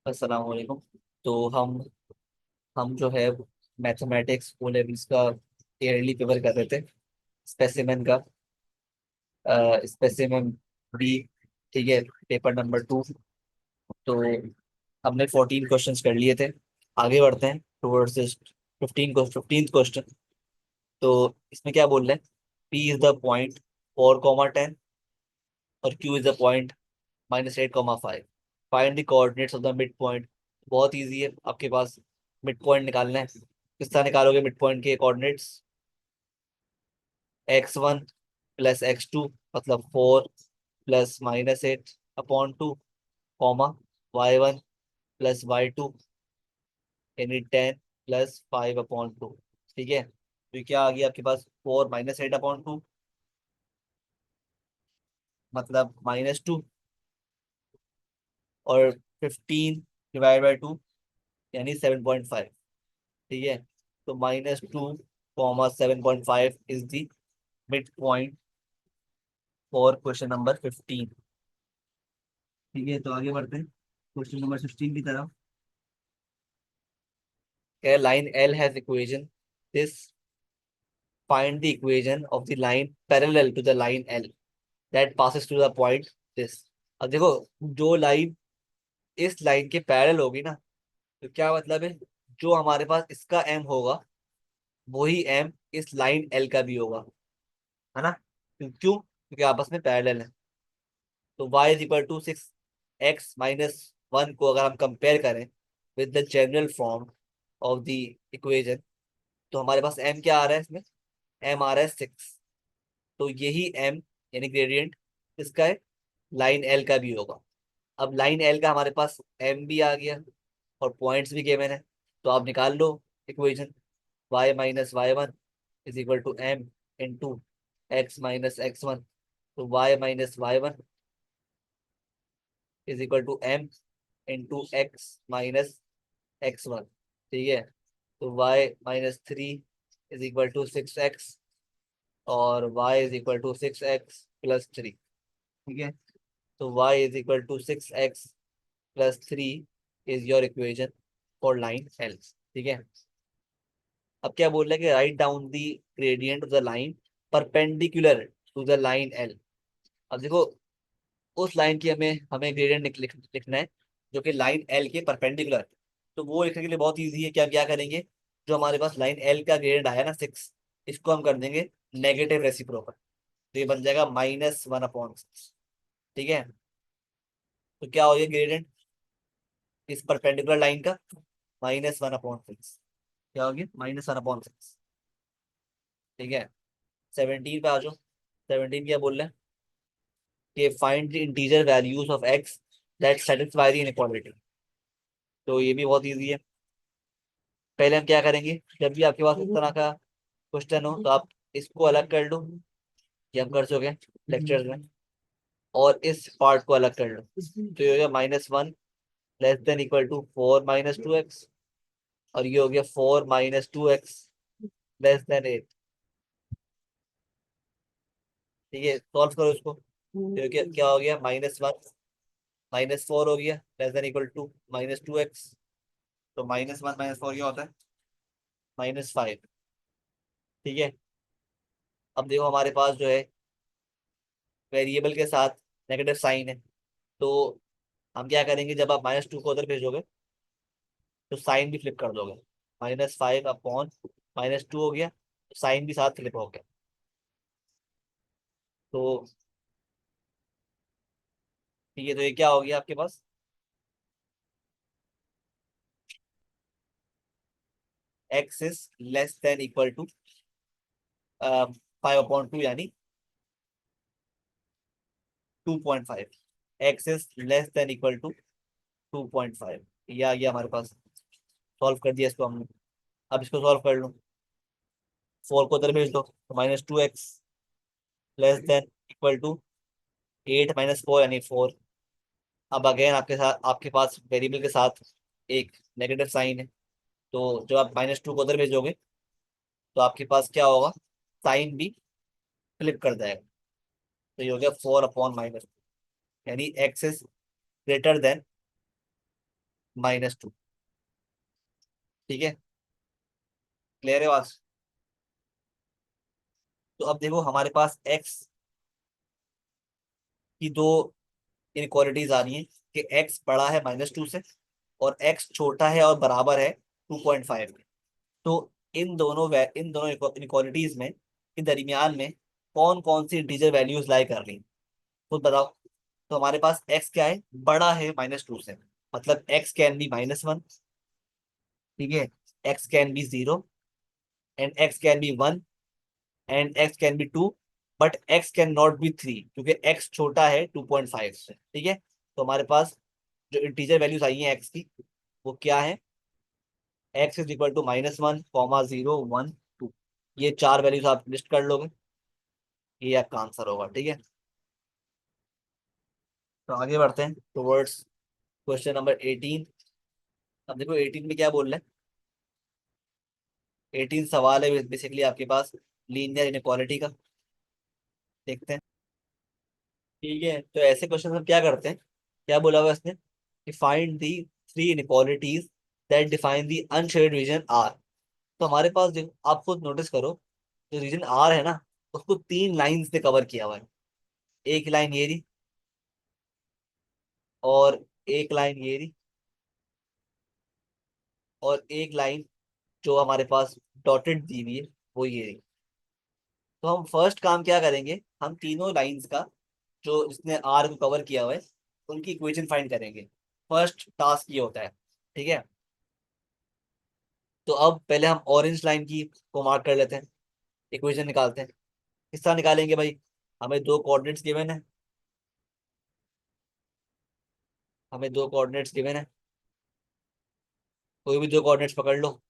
अस्सलाम वालेकुम। तो हम जो है मैथमेटिक्स ओ लेवल्स का ईयरली पेपर कर रहे थे। स्पेसिमेन का स्पेसिमेन बी। ठीक है, पेपर नंबर 2। तो हमने 14 क्वेश्चंस कर लिए थे। आगे बढ़ते हैं टुवर्ड्स 15th क्वेश्चन। तो इसमें क्या बोल रहे हैं? पी इज द पॉइंट 4, 10 और Q is the point -8, 5। Find the coordinates of the mid point. बहुत इजी है, आपके पास मिड पॉइंट निकालना है। किस तरह निकालोगे मिड पॉइंट के कोऑर्डिनेट्स? x1 प्लस x2 मतलब 4 + -8/2, कॉमा y1 प्लस y2 यानी 10 + 5/2। ठीक है, तो क्या आ गया आपके पास? 4 - 8/2 मतलब -2, और 15/2 यानी 7.5। ठीक है, तो -2, 7.5 is the mid point for question number 15। ठीक है, तो आगे बढ़ते हैं क्वेश्चन नंबर 16 की तरफ। Line L has equation this, find the equation of the line parallel to the line L that passes to the point this. अब देखो, जो लाइन इस लाइन के पैरेलल होगी ना, तो क्या मतलब है? जो हमारे पास इसका एम होगा वही एम इस लाइन एल का भी होगा, है ना? क्यों? क्योंकि आपस में पैरेलल है। तो y = 6, x-1 को अगर हम कंपेयर करें with the general form of the equation, तो हमारे पास m क्या आ रहा है इसमें? m आ रहा है 6। तो यही m यानी ग्रेडियंट इसका है, लाइन एल का भी होगा। अब लाइन एल का हमारे पास m भी आ गया और पॉइंट्स भी गिवन है, तो आप निकाल लो equation. y - y1 = m x - x1। तो y - y1 = m x - x1। ठीक है, तो y - 3 = 6x, और y = 6x + 3। ठीक है, तो y = 6x + 3 is your equation for line L. ठीक है, अब क्या बोल रहे हैं कि write down the gradient of the line perpendicular to the line L. अब देखो, उस लाइन की हमें हमें ग्रेडियंट लिखना है जो कि लाइन एल के परपेंडिकुलर। तो वो लिखने के लिए बहुत इजी है। क्या क्या करेंगे? जो हमारे पास लाइन एल का ग्रेडियंट आया ना 6, इसको हम कर देंगे नेगेटिव रेसिप्रोकल। तो ये बन जाएगा -1/6। ठीक है, तो क्या हो गया ग्रेडियंट इस परपेंडिकुलर लाइन का? -1/6। क्या हो गया? -1/6। ठीक है, 17 पे आ जाओ। 17 क्या बोल रहे हैं? कि find the integer values of x that satisfy the inequality. तो ये भी बहुत इजी है। पहले हम क्या करेंगे, जब भी आपके पास इस तरह का क्वेश्चन हो तो आप इसको अलग कर लो, ये हम कर चुके हैं लेक्चर्स में। और इस पार्ट को अलग कर लो, तो ये हो गया -1 < <2x, और ये हो गया 4 - 2x < <8। ठीक है, सॉल्व करो इसको। तो ये क्या क्या हो गया? -1 - 4 हो गया < <2 -2x। तो -1 - 4 क्या होता है? -5। ठीक है, अब देखो हमारे पास जो है वेरिएबल के साथ नेगेटिव साइन है, तो हम क्या करेंगे? जब आप -2 को उधर भेजोगे तो साइन भी फ्लिप कर दोगे। -5/-2 हो गया, तो साइन भी साथ फ्लिप हो गया। तो ठीक है, तो ये क्या हो गया आपके पास? x is less than equal to 5/2 यानी 2.5। x is less than equal to 2.5। ये आ गया हमारे पास। सॉल्व कर दिया इसको हमने। अब इसको सॉल्व कर लो। 4 को उधर भेज दो, तो -2x less than equal to 8 - 4 यानी 4। अब अगेन आपके साथ आपके पास वेरिएबल के साथ एक नेगेटिव साइन है, तो जब आप -2 को उधर भेजोगे तो आपके पास क्या होगा? साइन भी फ्लिप कर जाएगा। तो ये हो गया 4/-, यानी एक्स इज ग्रेटर देन -2। ठीक है, क्लियर है बात। तो अब देखो हमारे पास एक्स की दो इनक्वालिटीज आ रही हैं कि एक्स बड़ा है -2 से और एक्स छोटा है और बराबर है 2.5 के। तो इन दोनों इनक्वालिटीज में के दरमियान में कौन कौन सी इंटीजर वैल्यूज लाई कर रही हैं, खुद बताओ। तो हमारे पास एक्स क्या है, बड़ा है -2 से, मतलब एक्स कैन बी -1, ठीक है, x can be 0 and x can be 1 and x can be 2, but x can not be 3 क्योंकि एक्स छोटा है 2.5 से। ठीक है, तो हमारे पास जो इंटीजर वैल्यूज आई हैं एक्स की, वो क्या है, एक्स इज इक्वल टू -1, 0, 1, 2। ये चार वैल्यूज आप लिस्ट कर लोगे, ये आपका आंसर होगा। ठीक है, तो आगे बढ़ते हैं टुवर्ड्स क्वेश्चन नंबर 18। अब देखो 18 में क्या बोल रहे हैं, 18 सवाल है बेसिकली आपके पास लीनियर इनक्वालिटी का। देखते हैं। ठीक है, तो ऐसे क्वेश्चन हम क्या करते हैं, क्या बोला हुआ इसने कि find the three inequalities that define the unshared region R. तो हमारे पास देखो, आप खुद नोटिस करो, जो रीजन आर है ना, उसको तीन लाइन से कवर किया हुआ है। एक लाइन ये रही, और एक लाइन ये रही, और एक लाइन जो हमारे पास डॉटेड दी हुई है वो ये रही। तो हम फर्स्ट काम क्या करेंगे, हम तीनों लाइंस का जो जिसने आर को कवर किया हुआ है उनकी इक्वेशन फाइंड करेंगे। फर्स्ट टास्क ये होता है। ठीक है, तो अब पहले हम ऑरेंज लाइन की को मार्क कर लेते हैं, इक्वेशन निकालते हैं। किस तरह निकालेंगे भाई, हमें दो कोऑर्डिनेट्स गिवन है, हमें दो कोऑर्डिनेट्स गिवन है, कोई भी दो कोऑर्डिनेट्स पकड़ लो।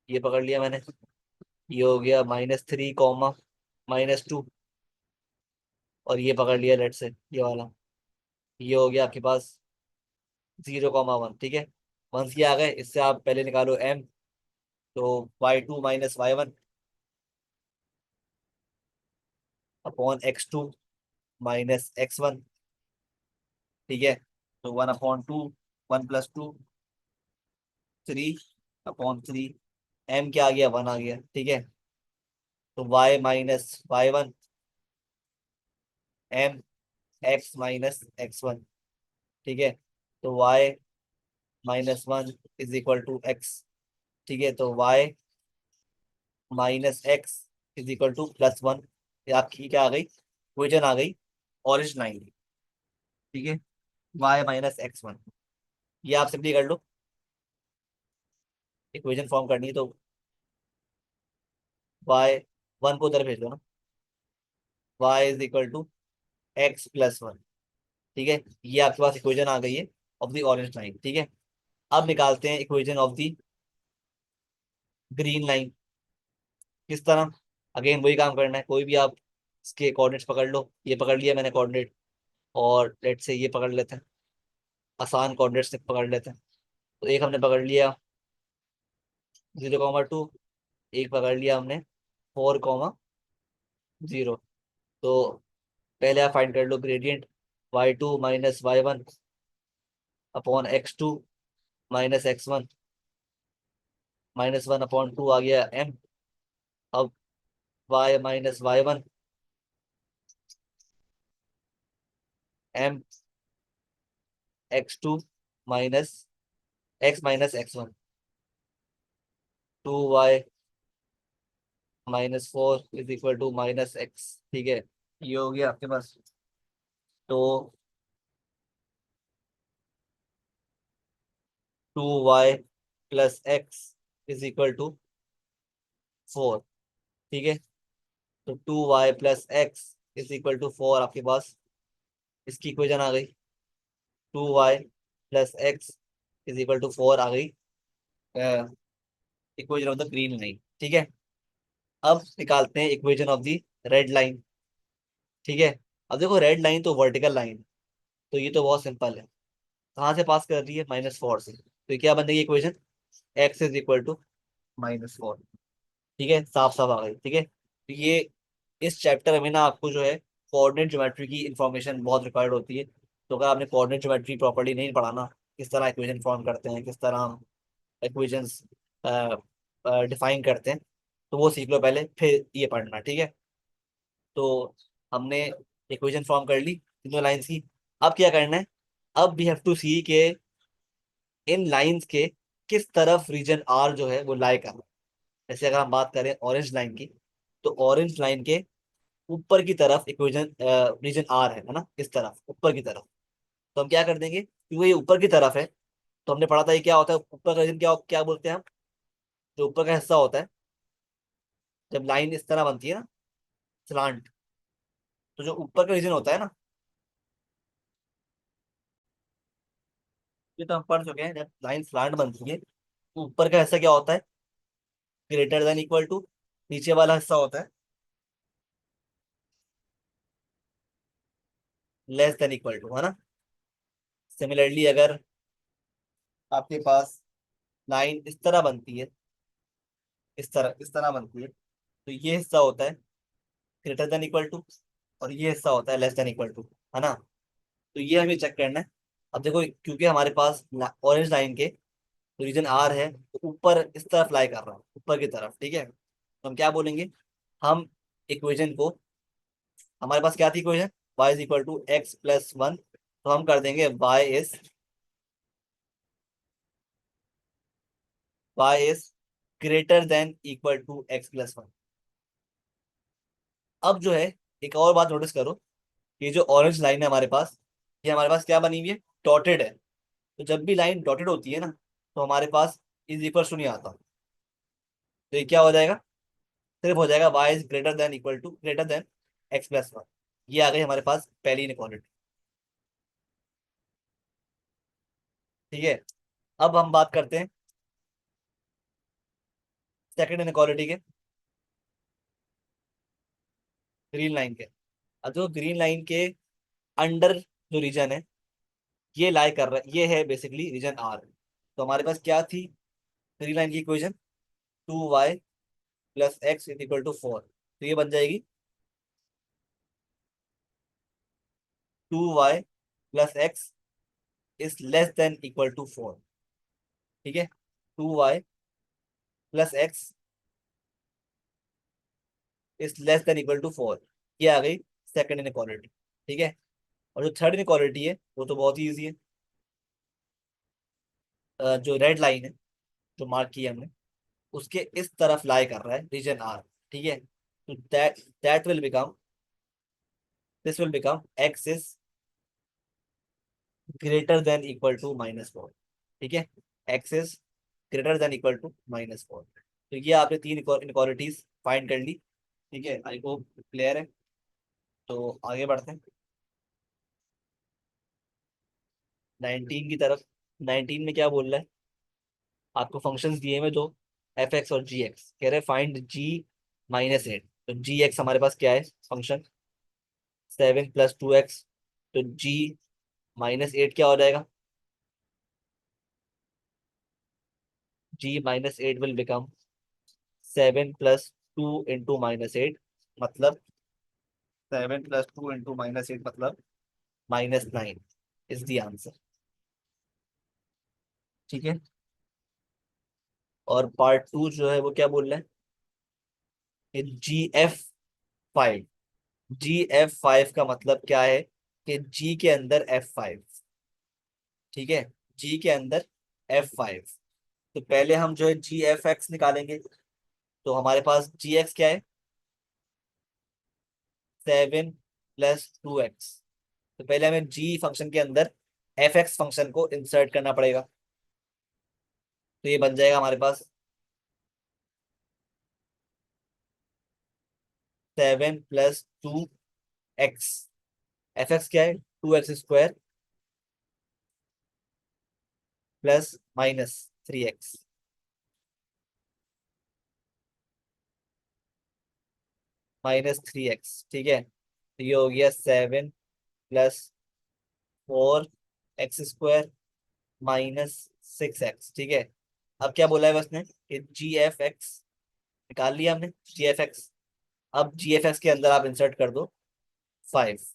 ये पकड़ लिया मैंने, ये हो गया -3, -2, और ये पकड़ लिया लेट से ये वाला, ये हो गया आपके पास 0, 1। ठीक है, वंस ये आ गए, इससे आप पहले निकालो m। तो y2 - y1 upon x2 - x1। ठीक है, तो 1/2, 1 + 2, 3/3। m क्या आ गया, 1 आ गया। ठीक है, तो y - y1 m x - x1। ठीक है, तो y - 1 is equal to x। ठीक है, तो y - x is equal to +1। ये आपकी क्या आ गई, इक्वेशन आ गई ऑरेंज लाइन की। ठीक है, y - x1, ये आप सिंपली कर लो, इक्वेशन फॉर्म करनी है तो y 1 को उधर भेज दो ना, y = x + 1। ठीक है, ये आपके पास इक्वेशन आ गई है ऑफ द ऑरेंज लाइन। ठीक है, अब निकालते हैं equation of the green line. किस तरह, अगेन वही काम करना है, कोई भी आप इसके कोऑर्डिनेट्स पकड़ लो। ये पकड़ लिया मैंने कोऑर्डिनेट, और लेट से ये पकड़ लेते हैं, आसान कोऑर्डिनेट्स से पकड़ लेते हैं। तो एक हमने पकड़ लिया 0, 2, एक पकड़ लिया हमने 4, 0। तो पहले आप फाइंड कर लो gradient, y2 - y1 upon x2 - x1, -1/2 आ गया m। अब y - y1 m x2 minus x - x1, 2y - 4 is equal to -x। ठीक है, ये हो गया आपके पास। तो 2y + x is equal to 4। ठीक है, तो 2y + x is equal to 4 आपके पास इसकी इक्वेशन आ गई। 2y + x is equal to 4 आ गई equation of the green line. ठीक है, अब निकालते हैं equation of the red line. ठीक है, अब देखो रेड लाइन तो वर्टिकल लाइन, तो ये तो बहुत सिंपल है, कहाँ से पास कर रही है, -4 से। तो ये क्या बनेगी इक्वेशन, x = -4। ठीक है, साफ साफ आ गई। ठीक है, तो ये इस चैप्टर में ना आपको जो है कोऑर्डिनेट ज्योमेट्री की इंफॉर्मेशन बहुत रिक्वायर्ड होती है। तो अगर आपने कोऑर्डिनेट ज्योमेट्री प्रॉपर्ली नहीं पढ़ा ना, किस तरह इक्वेशन फॉर्म करते हैं, किस तरह हम इक्वेशंस डिफाइन करते हैं, तो वो सीख लो पहले, फिर ये पढ़ना, ठीक है। तो हमने इक्वेशन फॉर्म कर ली तीनों लाइंस की। अब क्या करना है, अब वी हैव टू सी के इन लाइंस के किस तरफ रीजन आर जो है वो लाई कर रहा है। जैसे अगर हम बात करें ऑरेंज लाइन की, तो ऑरेंज लाइन के ऊपर की तरफ इक्वेशन रीजन आर है ना, इस तरफ ऊपर की तरफ। तो हम क्या कर देंगे, क्योंकि ये ऊपर की तरफ है, तो हमने पढ़ा था ये क्या होता है, ऊपर का रीजन क्या क्या बोलते हैं हम, जो ऊपर का हिस्सा होता है, जब लाइन इस तरह बनती है ना, स्लांट, तो जो ऊपर का रीजन होता है ना, ये तो हम पढ़ चुके हैं, जब लाइन स्लांट बनती है तो ऊपर का हिस्सा क्या होता है, ग्रेटर देन इक्वल टू, नीचे वाला हिस्सा होता है लेस देन इक्वल टू, है ना। सिमिलरली अगर आपके पास लाइन इस तरह बनती है, इस तरह बनती है, तो ये हिस्सा होता है ग्रेटर देन इक्वल टू, और ये हिस्सा होता है लेस देन इक्वल टू, है ना। तो ये हमें चेक करना है। अब देखो, क्योंकि हमारे पास ऑरेंज लाइन के रीजन आर है, तो ऊपर इस तरफ लाई कर रहा है, ऊपर की तरफ, ठीक है। तो हम क्या बोलेंगे, हम इक्वेशन को, हमारे पास क्या थी equation, y is equal to x plus one, तो हम कर देंगे y is greater than equal to x plus one. अब जो है, एक और बात नोटिस करो, ये जो ऑरेंज लाइन है हमारे पास, ये हमारे पास क्या बनी हुई है, डॉटेड है। तो जब भी लाइन डॉटेड होती है ना, तो हमारे पास इज इक्वल टू नहीं आता, तो ये क्या हो जाएगा, सिर्फ हो जाएगा y is greater than equal to greater than x plus one. ये आ गई हमारे पास पहली इनक्वालिटी, ठीक है। अब हम बात करते हैं सेकंड इनक्वालिटी के, ग्रीन लाइन के। अब जो ग्रीन लाइन के अंडर जो रीजन है, ये लाई कर रहा है, ये है बेसिकली रीजन आर। तो हमारे पास क्या थी ग्रीन लाइन की equation, 2y plus x is equal to 4, तो ये बन जाएगी 2y plus x is less than equal to 4, ठीक है। 2y plus x is less than equal to 4, ये आ गई सेकंड इनक्वालिटी, ठीक है। और जो थर्ड इनक्वालिटी है वो तो बहुत ही ईजी है। जो रेड लाइन है, जो मार्क की है हमने, उसके इस तरफ लाई कर रहा है रीजन आर, ठीक है। तो that will become, this will become x is greater than equal to -4, ठीक है। X is greater than equal to -4। तो ये आपने तीन इनक्वालिटीज फाइंड कर ली, ठीक है। आई होप क्लियर है। तो आगे बढ़ते हैं 19 की तरफ। 19 में क्या बोल रहा है, आपको फंक्शंस दिए हुए दो, एफ एक्स और जी एक्स, कह रहे फाइंड जी -8। तो जी एक्स हमारे पास क्या है फंक्शन, 7 + 2x, तो जी -8 क्या हो जाएगा, g -8 विल बिकम 7 + 2 × -8, मतलब 7 + 2 × -8 मतलब -9 इज द आंसर, ठीक है। और पार्ट टू जो है वो क्या बोल रहा है, GF5। GF5 का मतलब क्या है, कि G के अंदर F5, ठीक है। G के अंदर F5। तो पहले हम जो है GFX निकालेंगे। तो हमारे पास GX क्या है, 7 + 2x। तो पहले हमें G फंक्शन के अंदर FX फंक्शन को इंसर्ट करना पड़ेगा। तो ये बन जाएगा हमारे पास 7 + 2x, FX क्या है, 2x² प्लस -3x, -3x, ठीक है। तो ये हो गया 7 + 4x² -6x, ठीक है। अब क्या बोला है बसने कि GFX निकाल लिया हमने, GFX। अब GFX के अंदर आप इंसर्ट कर दो 5,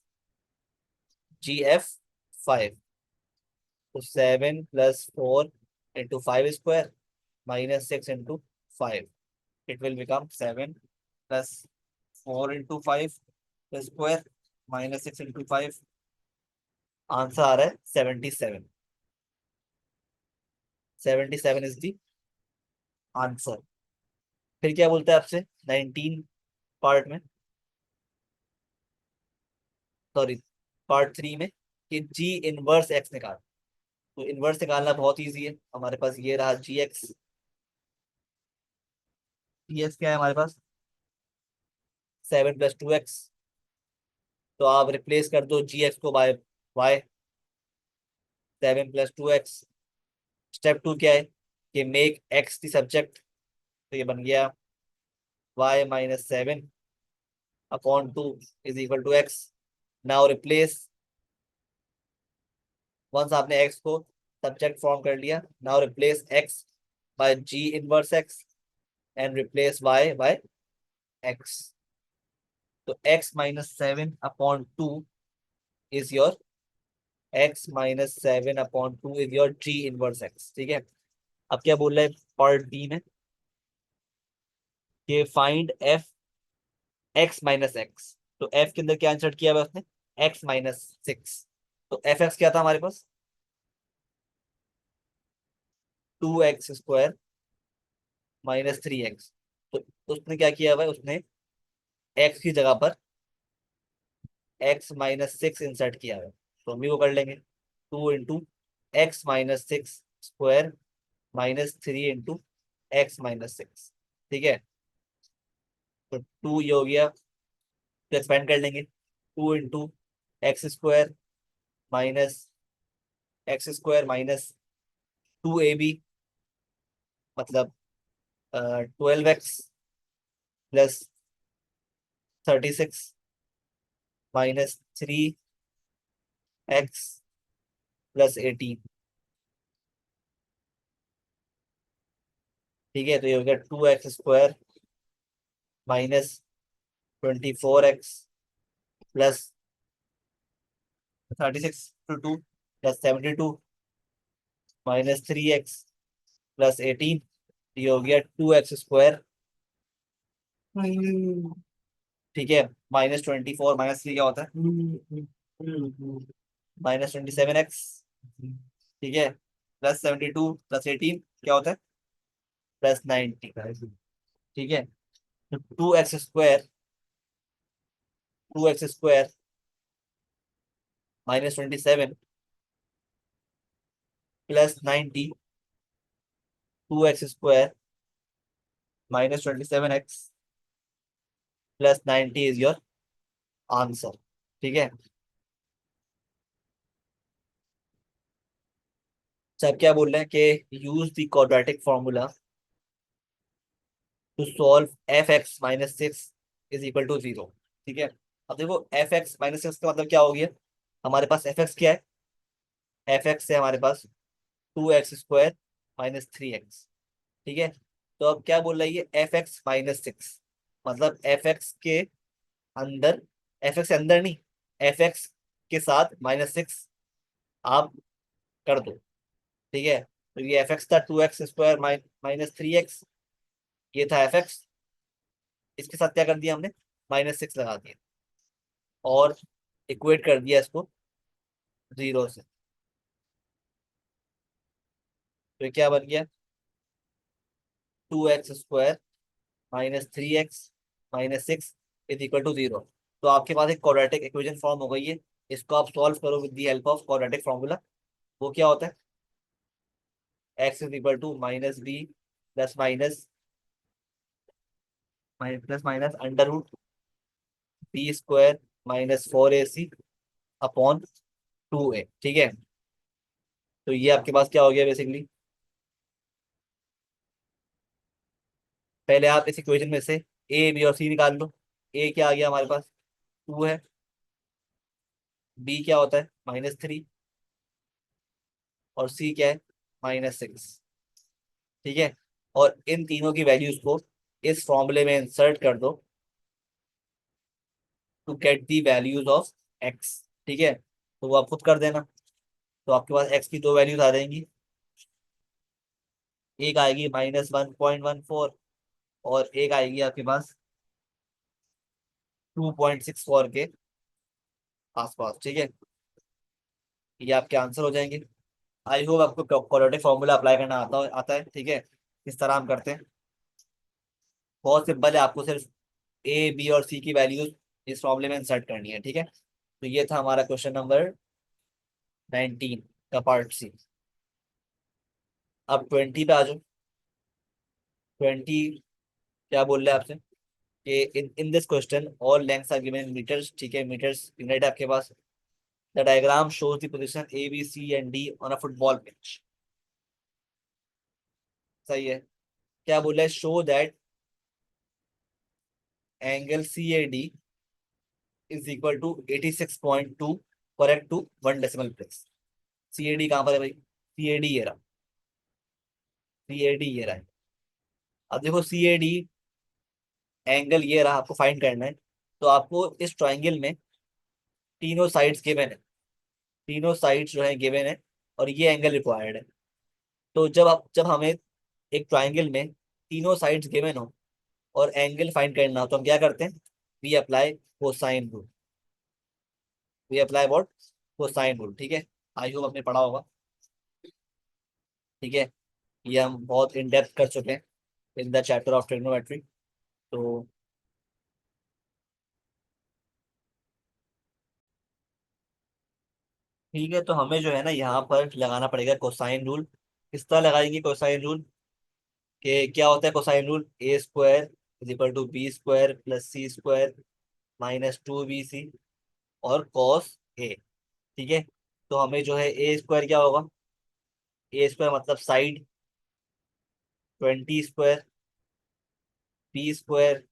GF5। तो 7 + 4 × 5² -6 × 5, it will become 7 + 4 × 5 (² आंसर आ रहा है 77। 77 इज द आंसर। फिर क्या बोलते हैं आपसे 19 पार्ट में, सॉरी पार्ट 3 में, कि जी इनवर्स एक्स निकाल। तो इनवर्स निकालना बहुत इजी है, हमारे पास ये रहा जी एक्स। जी एक्स क्या है हमारे पास, 7 + 2x। तो आप रिप्लेस कर दो जी एक्स को बाय वाई, 7 + 2x। स्टेप 2 क्या है, कि मेक एक्स द सब्जेक्ट। तो ये बन गया y - 7/2 = x। Now replace, once आपने x को सब्जेक्ट फॉर्म कर लिया, now replace x by G inverse x and replace y by x। तो x - 7/2 is your g inverse x। ठीक है। अब क्या बोल रहा है पार्ट बी में, कि फाइंड f x - x। तो f के अंदर क्या इंसर्ट किया हुआ है उसने, x - 6। तो एफ एक्स क्या था हमारे पास, 2x² -3x। तो उसने क्या किया हुआ है, उसने x की जगह पर x - 6 इंसर्ट किया हुआ है। तो हम भी वो कर लेंगे, 2 × x - 6² -3 × x - 6। ठीक है। तो 2 ये हो गया, तो एक्सपेंड कर लेंगे, 2 × x² - 2ab, मतलब 12x + 36 -3x + 18। ठीक है। तो ये हो गया 2x² - 24x +36 × 2 +72 -3x + 18। ये हो गया 2x²। ठीक है। -24 -3 क्या होता है, -27x। ठीक है। +72 +18 क्या होता है, +90। ठीक है। तो 2x² -27 +90, 2x² -27x +90 is your answer. ठीक है। सब क्या बोल रहे हैं, कि use the quadratic formula to solve f(x - 6) = 0। ठीक है। अब देखो f(x - 6) का मतलब क्या हो गया, हमारे पास f(x) क्या है, f(x) है हमारे पास 2x² -3x। ठीक है। तो अब क्या बोल रहा है ये f(x - 6), मतलब f(x) के अंदर, f(x) के अंदर नहीं, f(x) के साथ -6 आप कर दो। ठीक है। तो ये f(x) था 2x² -3x, ये था f(x), इसके साथ क्या कर दिया हमने, -6 लगा दिया और इक्वेट कर दिया इसको 0 से। तो ये क्या बन गया, 2x² -3x - 6 = 0। तो आपके पास एक क्वाड्रेटिक इक्वेशन फॉर्म हो गई है। इसको आप सॉल्व करो with the help of quadratic formula. वो क्या होता है, x = -b ± √b² -4ac/2a। ठीक है। तो ये आपके पास क्या हो गया बेसिकली, पहले आप इस इक्वेशन में से ए बी और सी निकाल लो। ए क्या आ गया हमारे पास, 2 है। बी क्या होता है, -3। और सी क्या है, -6। ठीक है। और इन तीनों की वैल्यूज को इस फॉर्मूले में इंसर्ट कर दो to get the values of x. ठीक है। तो वो आप खुद कर देना। तो आपके पास एक्स की दो वैल्यूज आ जाएंगी। एक आएगी -1.14 और एक आएगी आपके पास 2.64 के आसपास। ठीक है, ये आपके आंसर हो जाएंगे। आई होप आपको क्वाड्रेटिक फॉर्मूला अप्लाई करना आता है। ठीक है, किस तरह हम करते हैं, बहुत सिंपल है। आपको सिर्फ ए बी और सी की वैल्यूज इस फॉर्मूले में इंसर्ट करनी है। ठीक है, तो ये था हमारा क्वेश्चन नंबर 19 का पार्ट सी। अब 20 पे आ जाओ। 20 क्या बोल रहे हैं आपसे कि in this question all lengths are given in metres. ठीक है, मीटर्स यूनिट है आपके पास। The diagram shows the position A B C and D on a football pitch. सही है। क्या बोल रहा है, show that angle C A D is equal to 86.2 correct to 1 decimal place. C A D कहाँ पर है भाई, सी ए डी ये रहा, सी ए डी ये रहा है। अब देखो सी ए डी एंगल ये रहा, आपको फाइंड करना है। तो आपको इस ट्राइंगल में तीनों साइड्स गिवन है, तीनों साइड्स जो है गिवन है, और ये एंगल रिक्वायर्ड है। तो जब हमें एक ट्राइंगल में तीनों साइड्स गिवन हो और एंगल फाइंड करना हो, तो हम क्या करते हैं, we apply cosine rule. We apply what, cosine rule. ठीक है, आई होप आपने पढ़ा होगा। ठीक है, ये हम बहुत इन डेप्थ कर चुके हैं in the chapter of trigonometry. तो ठीक है, तो हमें जो है ना यहाँ पर लगाना पड़ेगा कोसाइन रूल। किस तरह लगाएंगे कोसाइन रूल, कि क्या होता है cosine rule, A square is equal to B square plus C square -2bc और कॉस ए। ठीक है, तो हमें जो है ए स्क्वायर क्या होगा, ए स्क्वायर मतलब side, 20 square, B square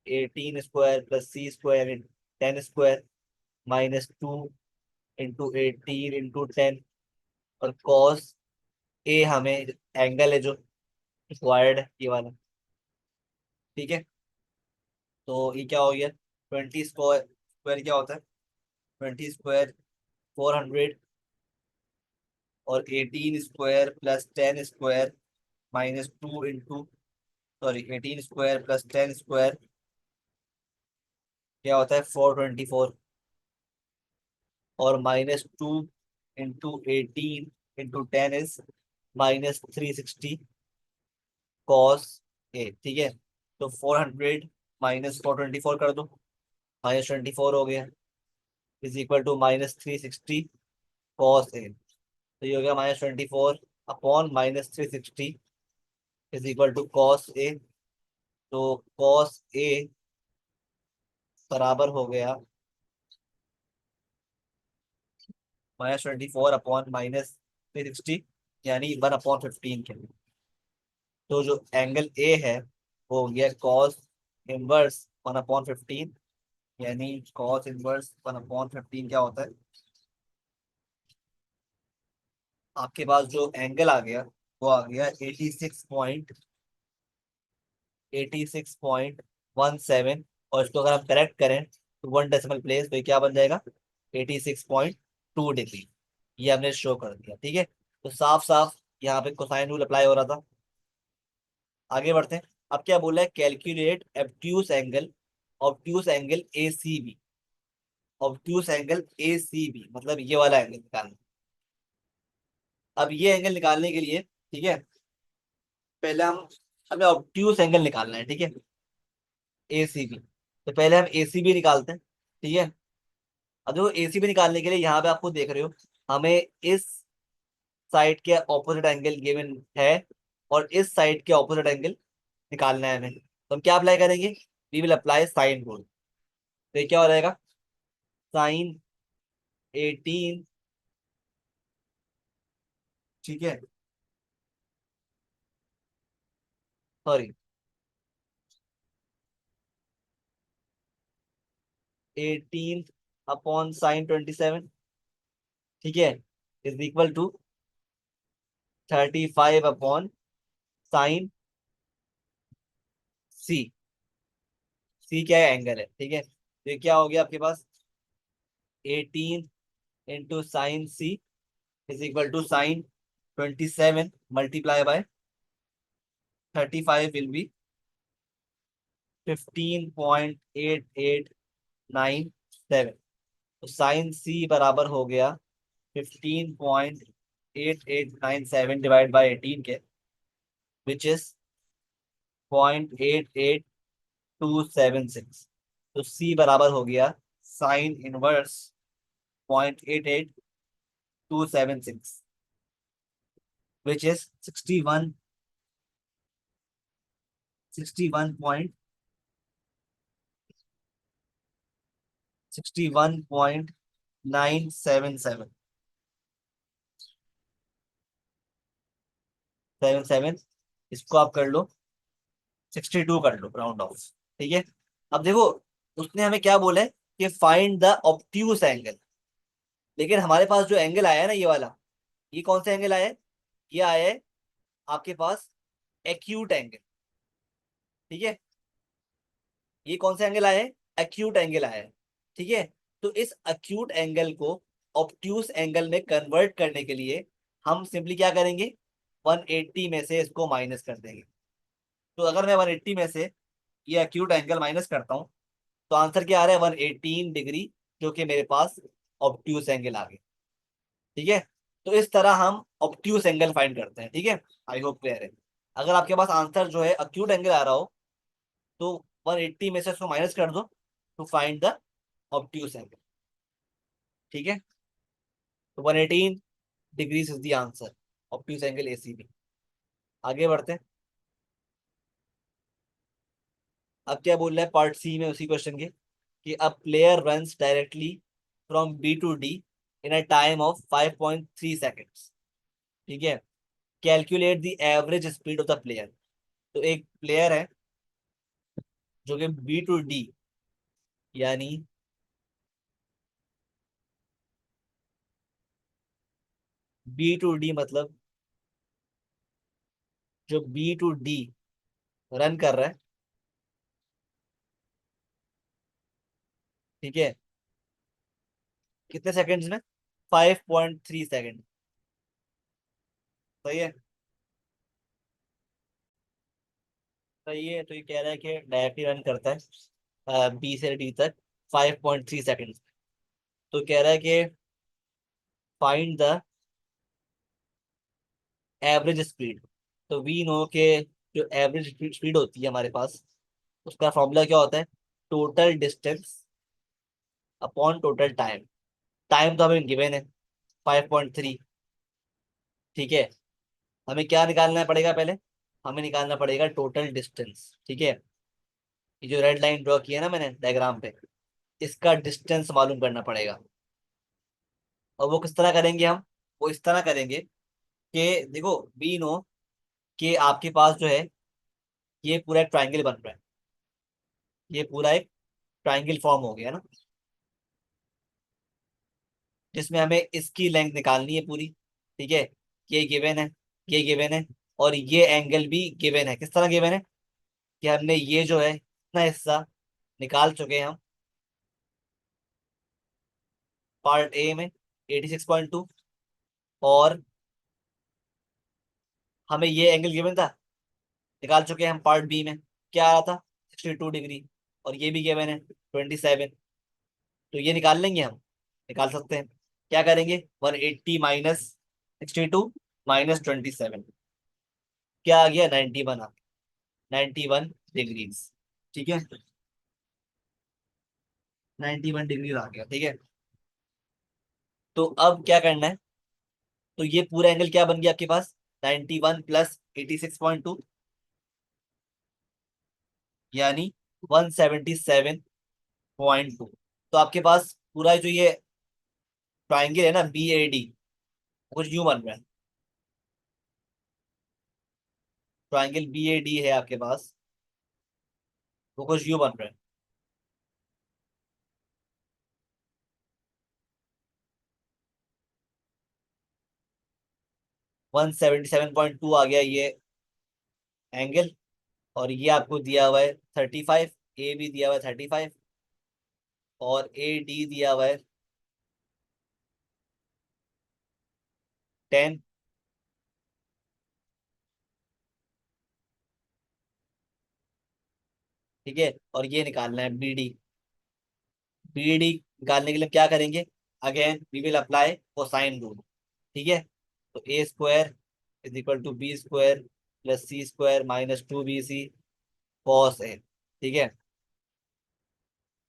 18 square plus C square 10 square -2 × 18 × 10 और कॉस ए हमें एंगल है जो रिक्वायर्ड है ये वाला। ठीक है, तो ये क्या हो गया, 20 स्क्वायर स्क्वायर क्या होता है, 20 स्क्वायर 400 और 18 square plus 10 square -2 sorry 18 square plus 10 square क्या होता है 424 और -2 × 18 × 10 इज -360 कॉस ए। ठीक है, तो 400 -424 कर दो, -24 हो गया is equal to -360 cos A. तो ये हो गया -24 upon -360 is equal to cos A. तो कॉस ए बराबर हो गया -24 अपॉन -360 यानी 1/15 के। तो जो एंगल ए है वो हो गया कॉस इनवर्स 1/15, यानी कॉस इनवर्स 1/15 क्या होता है, आपके पास जो एंगल आ गया वो आ गया 86.17। और इसको अगर हम करेक्ट करें तो 1 डेसिमल प्लेस, तो ये क्या बन जाएगा 86.2 डिग्री। ये हमने शो कर दिया। ठीक है, तो साफ साफ यहाँ पे कोसाइन रूल अप्लाई हो रहा था। आगे बढ़ते हैं। अब क्या बोला है, calculate obtuse angle A C B. Obtuse angle A C B मतलब ये वाला एंगल निकालना। अब ये एंगल निकालने के लिए, ठीक है, पहले हम हमें ऑब्ट्यूस एंगल निकालना है। ठीक है, ए सी बी, तो पहले हम ए सी बी निकालते हैं। ठीक है, अब देखो ए सी बी निकालने के लिए यहाँ पे आपको देख रहे हो, हमें इस साइड के ऑपोजिट एंगल गिवन है और इस साइड के ऑपोजिट एंगल निकालना है हमें। तो हम क्या अप्लाई करेंगे, we will apply sine rule. तो ये क्या हो जाएगा, साइन 18, ठीक है, सॉरी 18 अपॉन sin 27, ठीक है, is equal to 35 upon sine C. C क्या है, एंगल है। ठीक है, तो ये क्या हो गया आपके पास 18 × sin c is equal to sine 27 multiply by 35 will be 15.8897। तो साइन सी बराबर हो गया 15.8897 डिवाइड बाई 18 के, विच इज 0.88276। तो सी बराबर हो गया साइन इनवर्स 0.88276, विच इज 61.977 77। इसको आप कर लो 62, कर लो राउंड ऑफ। ठीक है, अब देखो उसने हमें क्या बोला है कि फाइंड द ऑब्ट्यूस एंगल। लेकिन हमारे पास जो एंगल आया है ना, ये वाला, ये कौन सा एंगल आया है? ये आया है आपके पास एक्यूट एंगल। ठीक है, ये कौन सा एंगल आया है? एक्यूट एंगल आया है। ठीक है, तो इस एक्यूट एंगल को ऑब्ट्यूस एंगल में कन्वर्ट करने के लिए हम सिंपली क्या करेंगे, 180 में से इसको माइनस कर देंगे। तो अगर मैं 180 में से ये एक्यूट एंगल माइनस करता हूँ, तो आंसर क्या आ रहा है? 118 डिग्री, जो कि मेरे पास ऑब्ट्यूस एंगल आ गया। ठीक है, तो इस तरह हम ऑब्ट्यूस एंगल फाइंड करते हैं। ठीक है, आई होप क्लियर है। अगर आपके पास आंसर जो है एक्यूट एंगल आ रहा हो, तो 180 में से उसको माइनस कर दो to find the obtuse angle. ठीक है, तो 118 degrees is the answer, obtuse angle ACB. आगे बढ़ते हैं। अब क्या बोल रहा है पार्ट सी में उसी क्वेश्चन के, कि a player runs directly from B to D in a time of 5.3 seconds. ठीक है, calculate the average speed of the player. तो एक प्लेयर है जो कि बी टू डी, यानी बी टू डी मतलब जो बी टू डी रन कर रहा है। ठीक है, कितने सेकंड्स में? 5.3 सेकेंड। सही है, सही है। तो ये कह रहा है कि डायरेक्टली रन करता है बी से डी तक 5.3 सेकेंड। तो कह रहा है कि फाइंड द एवरेज स्पीड। तो वी नो के जो एवरेज स्पीड होती है हमारे पास, उसका फॉर्मूला क्या होता है? Total distance upon total time. Time तो हमें गिवन है 5.3। ठीक है, हमें क्या निकालना पड़ेगा पहले? हमें निकालना पड़ेगा टोटल डिस्टेंस। ठीक है, ये जो रेड लाइन ड्रॉ किया है ना मैंने डायग्राम पे, इसका डिस्टेंस मालूम करना पड़ेगा। और वो किस तरह करेंगे हम? वो इस तरह करेंगे कि देखो, वी नो कि आपके पास जो है ये पूरा एक ट्राइंगल बन रहा है। ये पूरा एक ट्राइंगल फॉर्म हो गया ना, जिसमें हमें इसकी लेंथ निकालनी है पूरी। ठीक है, ये गिवन है, ये गिवन है, और ये एंगल भी गिवन है। किस तरह गिवन है? कि हमने ये जो है इतना हिस्सा निकाल चुके हैं हम पार्ट ए में 86.2, और हमें ये एंगल गिवन था, निकाल चुके हैं हम पार्ट बी में। क्या आ रहा था? 62 डिग्री। और ये भी गिवन है 27। तो ये निकाल लेंगे हम, निकाल सकते हैं। क्या करेंगे? 180 - 62 - 27, क्या आ गया? 91 आ, 91 डिग्रीज। ठीक है, 91 डिग्रीज आ गया। ठीक है, तो अब क्या करना है? तो ये पूरा एंगल क्या बन गया आपके पास? 91 प्लस 86.2, यानी 177.2। तो आपके पास पूरा जो ये ट्राइंगल है ना बी ए डी, कुछ यूं बन रहा है। ट्राइंगल बी ए डी है आपके पास, वो कुछ यूं बन रहा है। 177.2 आ गया ये एंगल। और ये आपको दिया हुआ है 35, ए भी दिया हुआ है 35, और ए डी दिया हुआ है 10, ठीक है, और ये निकालना है बी डी। बी डी निकालने के लिए क्या करेंगे, again we will apply cosine rule, ठीक है। तो A square is equal to B square plus C square minus 2bc cos A, ठीक है।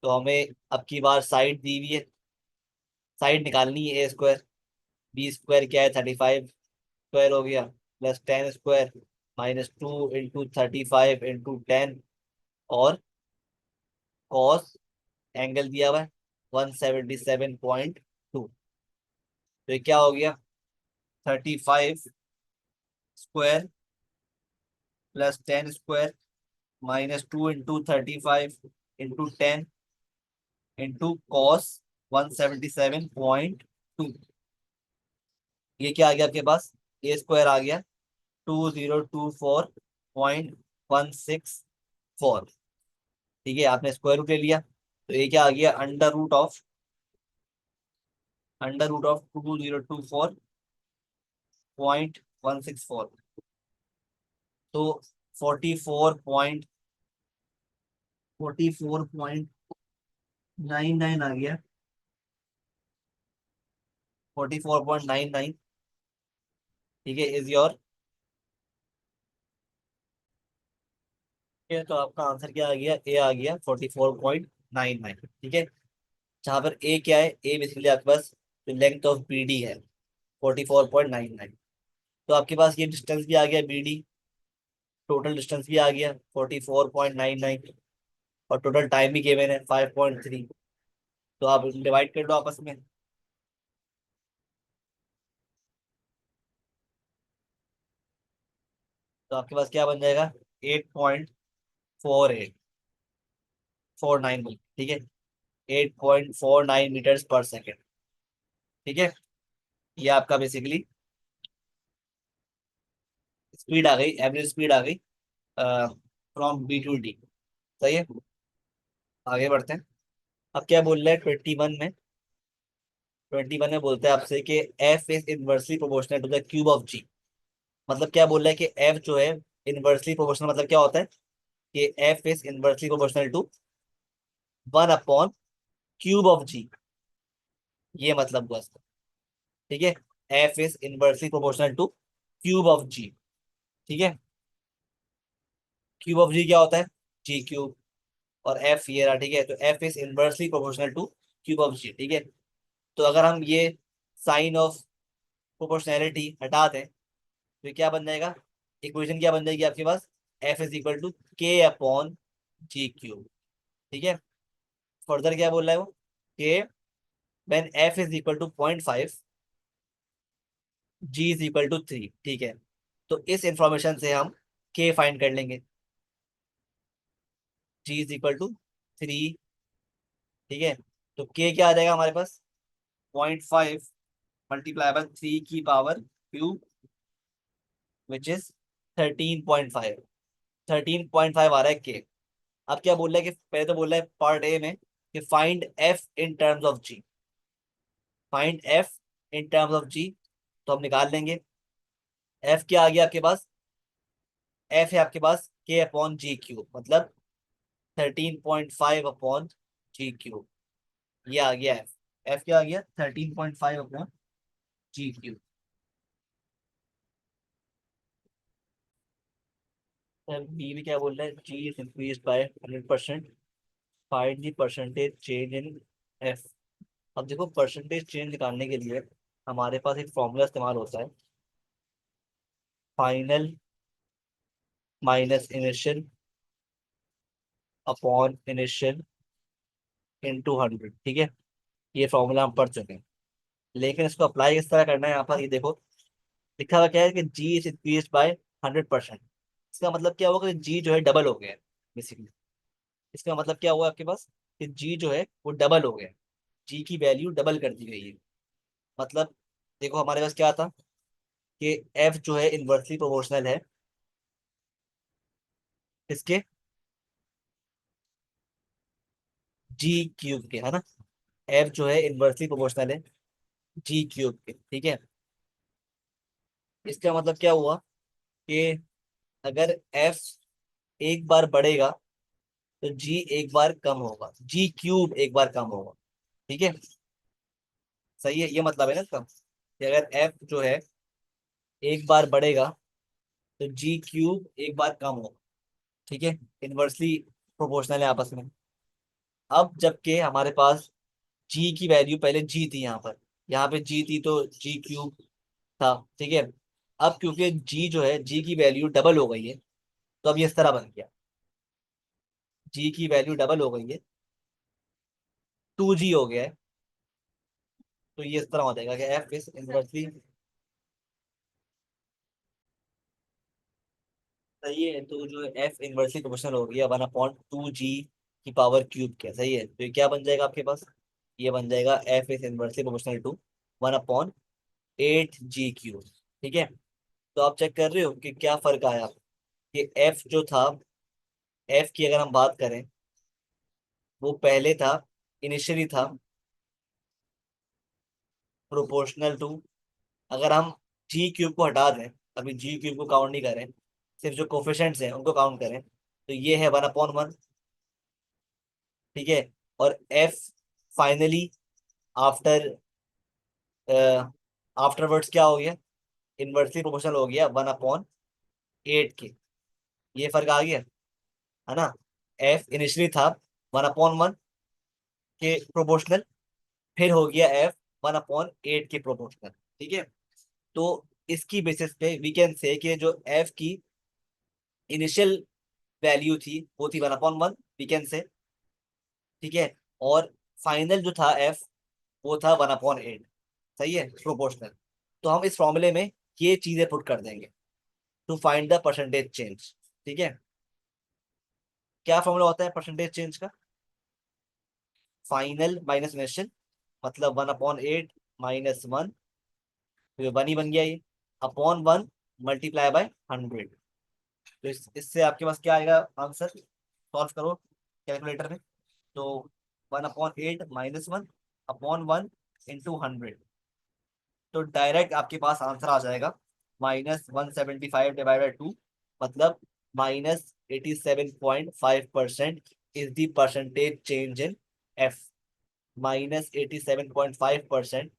तो हमें अब की बार साइड दी हुई है, साइड निकालनी है ए स्क्वायर। बी स्क्वायर क्या है, 35 स्क्वायर हो गया plus 10 square minus 2 into 35 into 10, और कॉस एंगल दिया हुआ है 177.2। तो ये क्या हो गया, 35 square plus 10 square minus 2 into 35 into 10 into cos 177.2। ये क्या आ गया आपके पास, ए स्क्वायर आ गया 2024.164, ठीक है। आपने स्क्वायर रूट ले लिया, तो ये क्या आ गया, अंडर रूट ऑफ 2024.164। तो 44.99 आ गया, 44.99, ठीक है, इज योर। तो आपका आंसर क्या आ गया, ए आ गया 44.99, ठीक है। जहां पर ए क्या है, ए बेसिकली आपके पास जो लेंथ ऑफ बी डी है 44.99। तो आपके पास ये डिस्टेंस भी आ गया बी डी, टोटल डिस्टेंस भी आ गया 44.99, और टोटल टाइम भी गिवन है 5.3। तो आप डिवाइड कर दो आपस में। तो आपके पास क्या बन जाएगा, 8.4849, ठीक है, 8.49 मीटर्स पर सेकेंड, ठीक है। ये आपका बेसिकली स्पीड आ गई, एवरेज स्पीड आ गई फ्रॉम बी टू डी, सही है। आगे बढ़ते हैं। अब क्या बोल रहा है 21 में बोलते हैं आपसे कि F is inversely proportional to the cube of G. मतलब क्या बोल रहा है कि एफ जो है इनवर्सली प्रोपोर्शनल, मतलब क्या होता है कि F is inversely proportional to 1 upon cube of G, ये मतलब हुआ इसका, ठीक है। F is inversely proportional to cube of G, ठीक है। क्यूब ऑफ जी क्या होता है, जी क्यूब, और एफ ये रहा, ठीक है। तो F is inversely proportional to cube of G, ठीक है। तो अगर हम ये साइन ऑफ प्रोपोर्शनैलिटी हटा दें, तो क्या बन जाएगा, इक्वेशन क्या बन जाएगी आपके पास, F is equal to K upon G cube, ठीक है। फर्दर क्या बोल रहा है वो, के when F is equal to 0.5, G is equal to 3, ठीक है। तो इस इंफॉर्मेशन से हम के फाइंड कर लेंगे, जी इज इक्वल टू 3, ठीक है। तो के क्या आ जाएगा हमारे पास, 0.5 मल्टीप्लाई बाय 3 की पावर क्यूब, विच इज 13.5, 13.5 आ रहा है के। अब क्या बोल रहा है कि पहले तो बोल रहा है पार्ट ए में कि find F in terms of G, find F in terms of G. तो हम निकाल लेंगे, एफ क्या आ गया आपके पास, एफ है आपके पास के अपॉन जी क्यूब, मतलब 13.5 अपॉन जी क्यूब, ये आ गया एफ। एफ क्या आ गया, 13.5 upon G cube. Sir B में क्या बोल रहा है, G is increase by 100%, find the percentage change in F. अब देखो परसेंटेज चेंज निकालने के लिए हमारे पास एक फॉर्मूला इस्तेमाल होता है, final minus initial upon initial into 100, ठीक है। ये फॉर्मूला हम पढ़ चुके हैं, लेकिन इसको अप्लाई किस तरह करना है, यहाँ पर ये देखो लिखा हुआ क्या है कि जी इज इंक्रीज बाय 100%। इसका मतलब क्या होगा कि जी जो है डबल हो गया है बेसिकली। इसका मतलब क्या हुआ आपके पास, कि जी जो है वो डबल हो गया, जी की वैल्यू डबल कर दी गई है। मतलब देखो हमारे पास क्या था कि एफ जो है इन्वर्सली प्रोपोर्शनल है इसके, जी क्यूब के, है ना। एफ जो है इन्वर्सली प्रोपोर्शनल है जी क्यूब के, ठीक है। इसका मतलब क्या हुआ कि अगर एफ एक बार बढ़ेगा तो जी एक बार कम होगा, जी क्यूब एक बार कम होगा। ठीक है, सही है, ये मतलब है ना इसका, कि अगर एफ जो है एक बार बढ़ेगा तो जी क्यूब एक बार कम होगा। ठीक है, इनवर्सली प्रोपोर्शनल है आपस में। अब जबकि हमारे पास जी की वैल्यू पहले जी थी, यहाँ पे जी थी तो जी क्यूब था। ठीक है, अब क्योंकि जी जो है, जी की वैल्यू डबल हो गई है, तो अब ये इस तरह बन गया, जी की वैल्यू डबल हो गई है, टू जी हो गया है। तो ये इस तरह हो जाएगा कि एफ इज इनवर्सली, सही है, तो जो एफ इनवर्सली प्रोपोर्शनल हो गया 1/2 जी की पावर क्यूब क्या, सही है, तो ये क्या बन जाएगा आपके पास, ये बन जाएगा F is inversely proportional to 1/8 G cube. ठीक है, तो आप चेक कर रहे हो कि क्या फर्क आया, कि एफ जो था, एफ की अगर हम बात करें, वो पहले था, इनिशियली था प्रोपोर्शनल टू, अगर हम जी क्यूब को हटा दें, अभी जी क्यूब को काउंट नहीं करें, सिर्फ जो कोफिशिएंट्स हैं उनको काउंट करें, तो ये है 1/1। ठीक है, और एफ फाइनली आफ्टर आफ्टरवर्ड्स क्या हो गया, इनवर्सली प्रोपोर्शनल हो गया 1/8 के। ये फर्क आ गया है ना। एफ इनिशियली था 1/1 के प्रोपोर्शनल, फिर हो गया एफ 1/8 के प्रोपोर्शनल। ठीक है, तो इसकी बेसिस पे वी कैन से कि जो एफ की इनिशियल वैल्यू थी वो थी 1/1, वी कैन से। ठीक है, और फाइनल जो था एफ वो था 1/8। सही है, प्रोपोर्शनल। तो हम इस फॉर्मूले में ये चीजें पुट कर देंगे to find the percentage change. ठीक है, क्या फॉर्मूला होता है परसेंटेज चेंज का, फाइनल माइनस इनिशियल, मतलब 1/8 -1, तो ये 1 ही बन गया ये, अपॉन 1 मल्टीप्लाई बाय 100। तो इससे आपके पास क्या आएगा आंसर, सॉल्व करो कैलकुलेटर में। तो 1/8 -1 अपॉन 1 इंटू 100, तो डायरेक्ट आपके पास आंसर आ जाएगा -175/2, मतलब -87.5% is the percentage change in F. -87.5%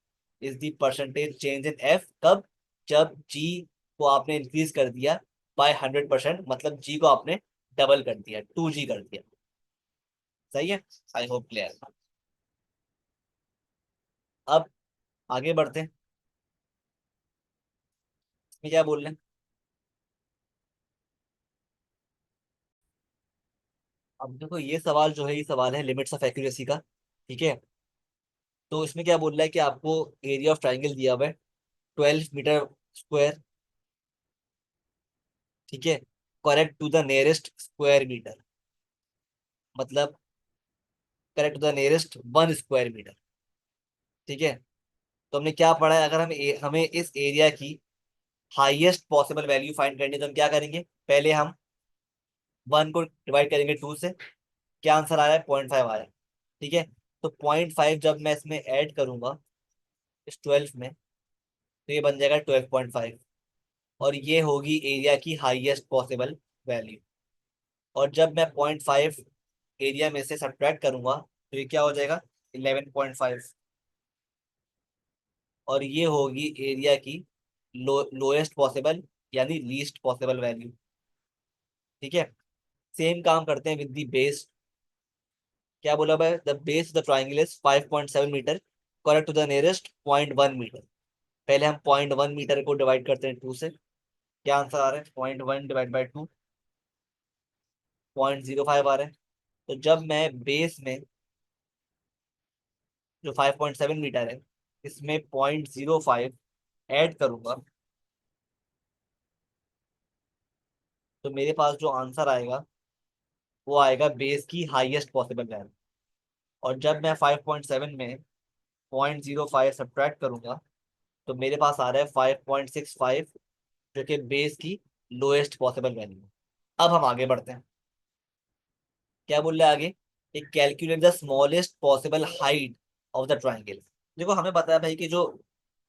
is the percentage change in F, कब, जब जी को आपने इंक्रीज कर दिया बाय 100%, मतलब जी को आपने डबल कर दिया, 2 जी कर दिया। सही है, आई होप क्लियर। अब आगे बढ़ते हैं, इसमें क्या बोल रहे हैं। अब देखो ये सवाल जो है, ये सवाल है लिमिट्स ऑफ एक्यूरेसी का। ठीक है, तो इसमें क्या बोल रहा है कि आपको एरिया ऑफ ट्राइंगल दिया हुआ है 12 मीटर स्क्वायर। ठीक है, correct to the nearest square metre, मतलब correct to the nearest 1 square metre. ठीक है, तो हमने क्या पढ़ा है, अगर हमें इस एरिया की हाईएस्ट पॉसिबल वैल्यू फाइंड करनी है, तो हम क्या करेंगे, पहले हम 1 को डिवाइड करेंगे 2 से, क्या आंसर आया है, 0.5 आया है। ठीक है, तो 0.5 जब मैं इसमें ऐड करूंगा इस 12 में, तो ये बन जाएगा 12.5, और ये होगी एरिया की हाईएस्ट पॉसिबल वैल्यू। और जब मैं 0.5 एरिया में से सब्ट्रैक्ट करूंगा, तो ये क्या हो जाएगा, 11.5, और ये होगी एरिया की लोएस्ट पॉसिबल यानी लीस्ट पॉसिबल वैल्यू। ठीक है, सेम काम करते हैं विद दी बेस। क्या बोला भाई, the base the triangle is 5.7 metre, correct to the nearest 0.1 metre. पहले हम 0.1 मीटर को डिवाइड करते हैं 2 से, क्या आंसर आ रहा है, 0.1 डिवाइड बाई 2, 0.05 आ रहा है। तो जब मैं बेस में जो 5.7 मीटर है, इसमें 0.05 ऐड करूंगा, तो मेरे पास जो आंसर आएगा वो आएगा बेस की हाईएस्ट पॉसिबल वैल्यू। और जब मैं 5.7 में 0.05 सब्ट्रैक्ट करूंगा, तो मेरे पास आ रहा है 5.65, जो कि बेस की लोएस्ट पॉसिबल वैल्यू। अब हम आगे बढ़ते हैं, क्या बोल रहे हैं आगे, कि calculate the smallest possible height of the triangle. देखो हमें पता है भाई कि जो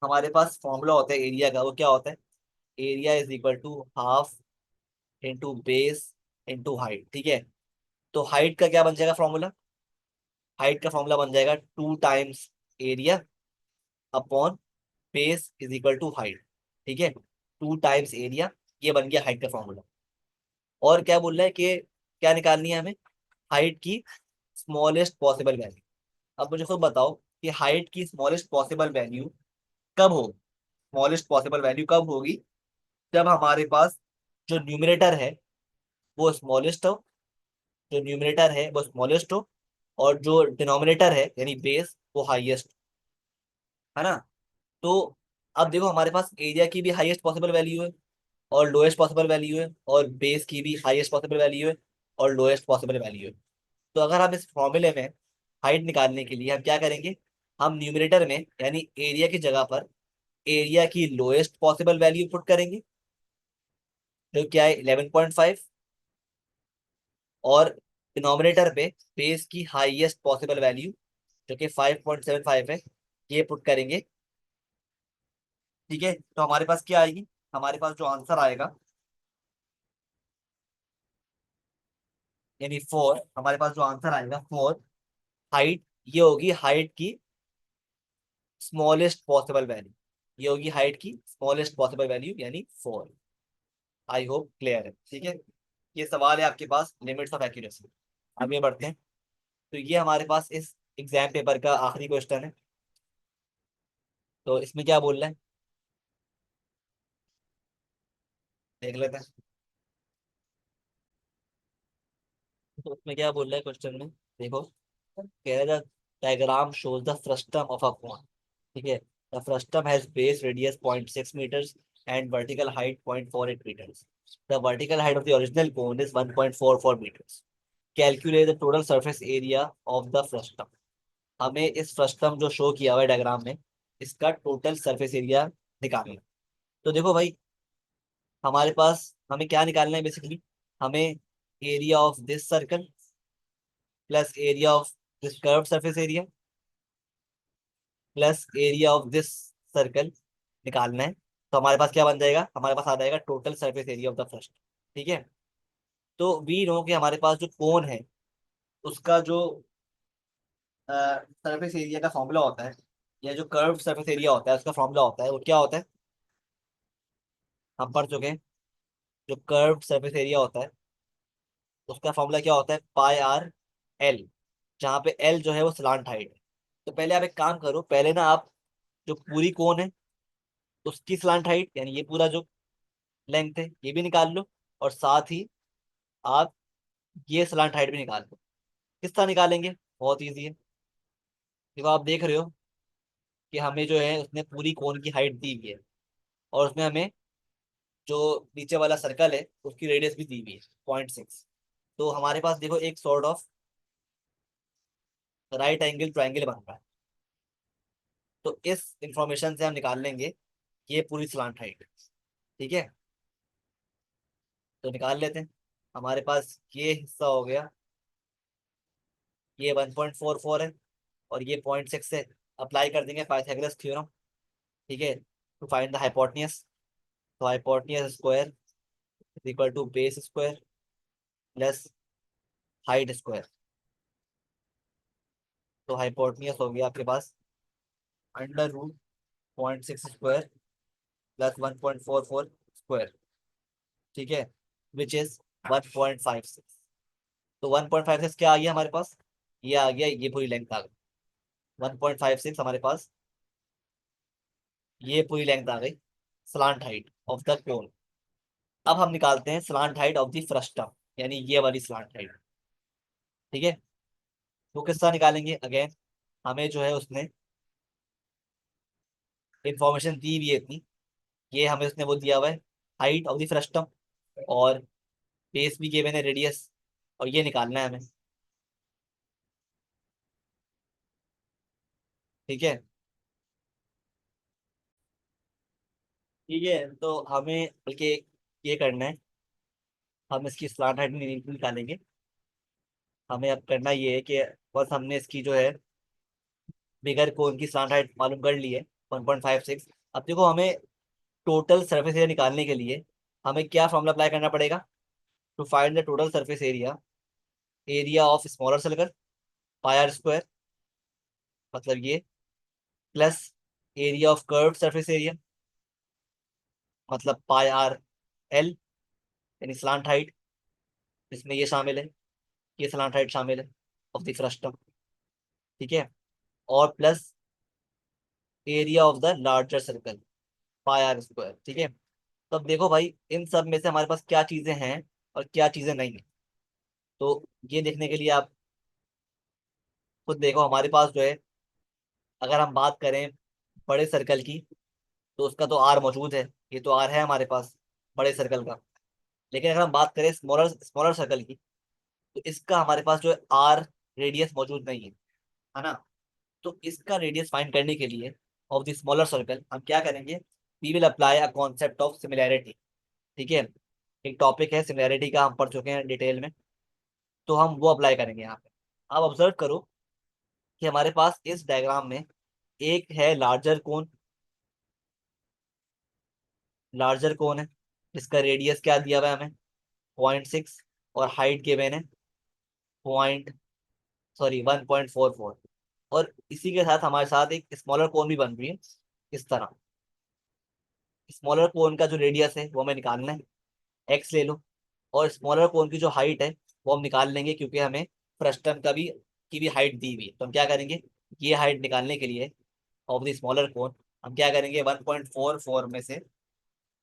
हमारे पास फॉर्मूला होता है एरिया का, वो क्या होता है, area is equal to half into base into height. ठीक है, तो हाइट का क्या बन जाएगा फॉर्मूला? हाइट का फॉर्मूला बन जाएगा 2 times area upon base is equal to height. ठीक है, 2 टाइम्स एरिया, ये बन गया हाइट का फॉर्मूला। और क्या बोल रहा है कि क्या निकालनी है हमें? हाइट की स्मॉलेस्ट पॉसिबल वैल्यू। अब मुझे खुद बताओ कि हाइट की स्मॉलेस्ट पॉसिबल वैल्यू कब हो? स्मॉलेस्ट पॉसिबल वैल्यू कब होगी? जब हमारे पास जो न्यूमरेटर है वो स्मॉलेस्ट हो, जो न्यूमरेटर है वो स्मॉलेस्ट हो, और जो डिनोमिनेटर है यानी बेस वो हाईएस्ट, है ना? तो अब देखो हमारे पास एरिया की भी हाईएस्ट पॉसिबल वैल्यू है और लोएस्ट पॉसिबल वैल्यू है, और बेस की भी हाईएस्ट पॉसिबल वैल्यू है और लोएस्ट पॉसिबल वैल्यू है। तो अगर हम इस फॉर्मूले में हाइट निकालने के लिए हम क्या करेंगे? हम न्यूमरेटर में यानी एरिया की जगह पर एरिया की लोएस्ट पॉसिबल वैल्यू पुट करेंगे, जो क्या है 11.5, और डिनोमिनेटर पे बेस की हाईएस्ट पॉसिबल वैल्यू जो कि 5.75 है, ये पुट करेंगे। ठीक है, तो हमारे पास क्या आएगी? हमारे पास जो आंसर आएगा यानी 4, हमारे पास जो आंसर आएगा 4 हाइट, ये होगी हाइट की स्मॉलेस्ट पॉसिबल वैल्यू। ये होगी हाइट की स्मॉलेस्ट पॉसिबल वैल्यू यानी 4। आई होप क्लियर है। ठीक है, ये सवाल है आपके पास लिमिट्स ऑफ एक्यूरेसी। आगे बढ़ते हैं। तो ये हमारे पास इस एग्जाम पेपर का आखिरी क्वेश्चन है। तो इसमें क्या बोल रहा है देख लेते हैं। तो उसमें क्या बोल रहा है क्वेश्चन में, देखो, कह रहा diagram shows the frustum of a cone. ठीक है, the frustum has base radius 0.6 meters and vertical height 0.48 meters। The vertical height of the original cone is 1.44 meters। Calculate the total surface area of the frustum. हमें इस frustum जो show किया हुआ है diagram में, इसका टोटल सरफेस एरिया निकालना है। तो देखो भाई, हमारे पास हमें क्या निकालना है बेसिकली? हमें area of this circle plus area of this curve surface area plus area of this circle निकालना है। तो हमारे पास क्या बन जाएगा? हमारे पास आ जाएगा total surface area of the first. ठीक है, तो वी नो कि हमारे पास जो कोन है उसका जो सरफेस एरिया का फॉर्मूला होता है, या जो कर्व सरफेस एरिया होता है उसका फॉर्मूला होता है, वो क्या होता है? हम पढ़ चुके हैं। जो कर्व सरफेस एरिया होता है उसका फॉर्मूला क्या होता है? पाई आर एल, जहाँ पे एल जो है वो स्लांट हाइट है। तो पहले आप एक काम करो, पहले ना आप जो पूरी कोन है उसकी स्लांट हाइट यानी ये पूरा जो लेंथ है ये भी निकाल लो, और साथ ही आप ये स्लांट हाइट भी निकाल लो। किस तरह निकालेंगे? बहुत ईजी है। देखो आप देख रहे हो कि हमें जो है उसने पूरी कोन की हाइट दी हुई है, और उसमें हमें जो नीचे वाला सर्कल है उसकी रेडियस भी दी हुई है 0.6। तो हमारे पास देखो एक sort of right angle triangle बन रहा है। तो इस इंफॉर्मेशन से हम निकाल लेंगे ये पूरी स्लांट हाइट। ठीक है, तो निकाल लेते हैं। हमारे पास ये हिस्सा हो गया, ये 1.44 है और ये 0.6 है। अप्लाई कर देंगे पाइथागोरस थ्योरम। ठीक है, टू फाइंड द हाइपोटेन्यूज। तो hypotenuse square is equal to base square plus height square. तो हाइपोटेन्यूज हो गया आपके पास under root 0.6 square plus 1.44 square. ठीक है, विच इज 1.56। तो 1.56 क्या आ गया हमारे पास? ये आ गया, ये पूरी लेंथ आ गई 1.56 हमारे पास। ये पूरी लेंथ आ गई slant height of the cone. अब हम निकालते हैं slant height of the frustum, यानी ये वाली स्लांट हाइट। ठीक है, वो किस तरह निकालेंगे? अगेन हमें जो है उसने इंफॉर्मेशन दी हुई है इतनी, ये हमें उसने वो दिया हुआ है हाइट ऑफ द फ्रस्टम, और बेस भी गिवन है रेडियस, और ये निकालना है हमें। ठीक है, ठीक है, तो हमें बल्कि ये करना है, हम इसकी स्लांट हाइट निकालेंगे। हमें अब करना ये है कि बस हमने इसकी जो है बिगर कोन की स्लांट हाइट मालूम कर ली है 1.56। अब देखो हमें टोटल सरफेस एरिया निकालने के लिए हमें क्या फॉर्मूला अप्लाई करना पड़ेगा? To find the total surface area, area of smaller circle pi R square, मतलब ये, plus area of curved surface area, मतलब पाई आर एल, यानी स्लांट हाइट, इसमें ये शामिल है, ये स्लांट हाइट शामिल है ऑफ द फ्रस्टम, ठीक है, और plus area of the larger circle pi R square, ठीक है। तो अब देखो भाई, इन सब में से हमारे पास क्या चीजें हैं और क्या चीजें नहीं है, तो ये देखने के लिए आप खुद देखो। हमारे पास जो है, अगर हम बात करें बड़े सर्कल की, तो उसका तो आर मौजूद है, ये तो आर है हमारे पास बड़े सर्कल का। लेकिन अगर हम बात करें स्मॉलर स्मॉलर सर्कल की, तो इसका हमारे पास जो है आर रेडियस मौजूद नहीं है ना। तो इसका रेडियस फाइंड करने के लिए ऑफ द स्मॉलर सर्कल हम क्या करेंगे? We will apply a concept of similarity, ठीक है। एक टॉपिक है सिमिलैरिटी का, हम पढ़ चुके हैं डिटेल में, तो हम वो अप्लाई करेंगे यहाँ पे। आप ऑब्जर्व करो कि हमारे पास इस डायग्राम में एक है लार्जर कोन, लार्जर कोन है, जिसका रेडियस क्या दिया हुआ है हमें? 0.6, और हाइट गिवन है पॉइंट, सॉरी 1.44। और इसी के साथ हमारे साथ एक स्मॉलर कोन भी बन रही है इस तरह। स्मॉलर कोन का जो रेडियस है वो हमें निकालना है, एक्स ले लो, और स्मॉलर कोन की जो हाइट है वो हम निकाल लेंगे, क्योंकि हमें फ्रस्टम का भी की भी हाइट दी हुई है। तो हम क्या करेंगे, ये हाइट निकालने के लिए ऑफ द स्मॉलर कोन हम क्या करेंगे, 1.44 में से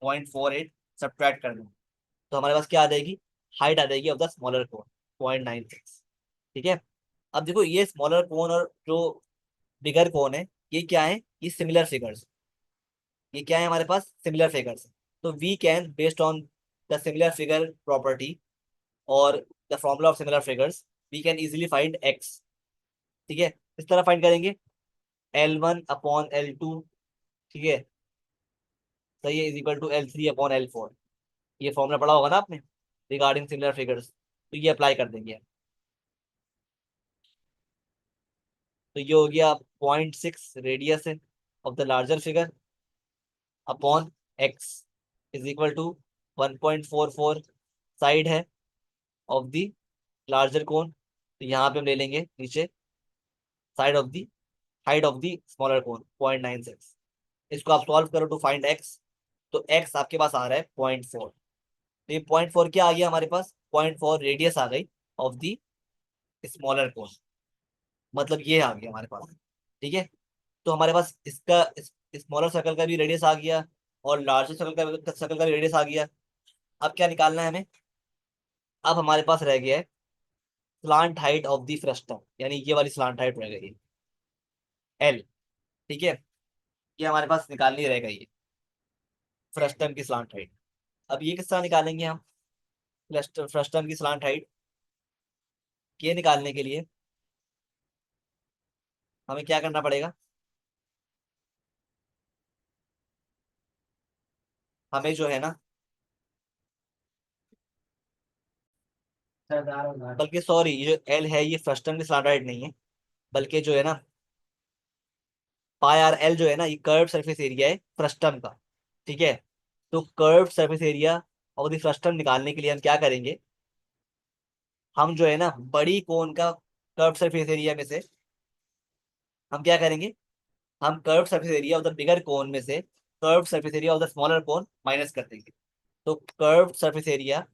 0.48 सब्ट्रैक्ट कर देंगे, तो हमारे पास क्या आ जाएगी? हाइट आ जाएगी ऑफ द स्मॉलर कोन 0.96, ठीक है। अब देखो, ये स्मॉलर कोन और जो बिगर कोन है, ये क्या है? ये सिमिलर फिगर्स, ये क्या है हमारे पास? Similar figures. तो we can based on the similar figure property और the formula of similar figures, we can easily find x, ठीक है। इस तरह फाइंड करेंगे, L1/L2, ठीक है, सही है, इज इक्वल टू L3/L4। ये फॉर्मूला पढ़ा होगा ना आपने रिगार्डिंग सिमिलर फिगर्स, तो ये अप्लाई कर देंगे। तो ये हो गया 0.6 रेडियस है of the larger figure upon x is equal to 1.44 side है ऑफ द लार्जर कोन। तो यहाँ पे हम ले लेंगे नीचे side of the height of the smaller cone 0.96। इसको आप सॉल्व करो टू फाइंड एक्स, तो एक्स आपके पास आ रहा है 0.4। तो ये 0.4 क्या आ गया हमारे पास? 0.4 रेडियस आ गई ऑफ द स्मॉलर कोन, मतलब ये आ गया हमारे पास, ठीक है। तो हमारे पास इसका स्मॉलर सर्कल का भी रेडियस आ गया और लार्जर सर्कल का भी रेडियस आ गया। अब क्या निकालना है हमें? अब हमारे पास रह गया है slant height of the frustum, यानी ये वाली स्लांट हाइट रह गई एल, ठीक है। ये हमारे पास निकालनी रह गई है फ्रस्टम की स्लांट हाइट। अब ये किस तरह निकालेंगे हम फ्रस्टम की स्लांट हाइट? ये निकालने के लिए हमें क्या करना पड़ेगा? हमें जो है ना, बल्कि सॉरी, ये जो एल है ये फ्रस्टम की स्लांट हाइट नहीं है, बल्कि जो है ना पाई आर एल जो है ना, ये कर्व सरफेस एरिया है फ्रस्टम का, ठीक है। तो कर्व सरफेस एरिया और द फ्रस्टम निकालने के लिए हम क्या करेंगे? हम जो है ना बड़ी कोन का कर्व सरफेस एरिया में से हम क्या करेंगे? हम curve surface area of the bigger cone में से curve surface area of the smaller cone minus कर देंगे। तो curve surface area